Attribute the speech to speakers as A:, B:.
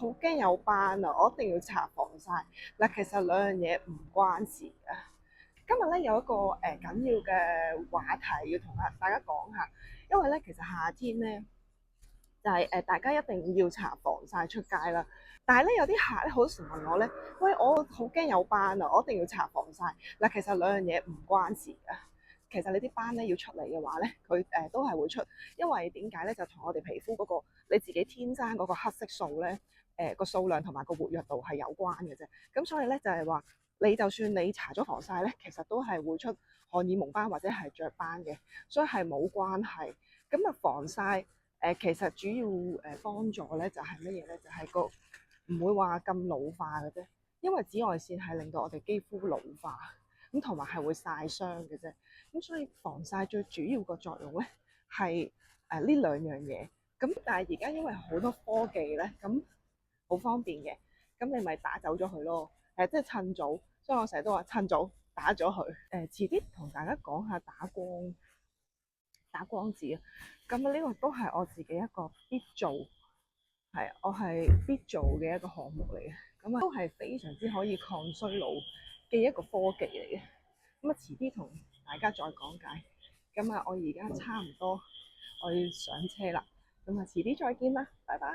A: 好驚有斑啊，我一定要搽防曬。嗱，其實兩樣嘢唔關事嘅。今日咧有一個緊要嘅話題要同大家講下，因為咧其實夏天咧就係大家一定要搽防曬出街啦。但係咧有啲客咧好時問我咧，喂，我好驚有斑啊，我一定要搽防曬。嗱，其實兩樣嘢唔關事嘅。其實你啲斑咧要出嚟嘅話咧，佢都係會出，因為點解咧？就同我哋皮膚嗰個你自己天生嗰個黑色素咧，個數量同埋個活躍度係有關嘅啫。咁所以咧就係話，你就算你搽咗防曬咧，其實都係會出荷爾蒙斑或者係雀斑嘅，所以係冇關係。咁啊防曬其實主要幫助咧就係乜嘢咧？就係個唔會話咁老化嘅啫，因為紫外線係令到我哋肌膚老化，咁同埋係會曬傷嘅啫。咁所以防曬最主要個作用咧係呢兩樣嘢。咁但係而家因為好多科技咧，咁好方便嘅，咁你咪打走咗佢咯。即係趁早，所以我成日都話趁早打咗佢。遲啲同大家講下打光子啊。咁呢個都係我自己一個必做，係我係必做嘅一個項目嚟嘅。咁啊都係非常之可以抗衰老嘅一個科技嚟嘅。咁啊遲啲同大家再講解。咁啊我而家差唔多我要上車啦。咁啊遲啲再見啦，拜拜。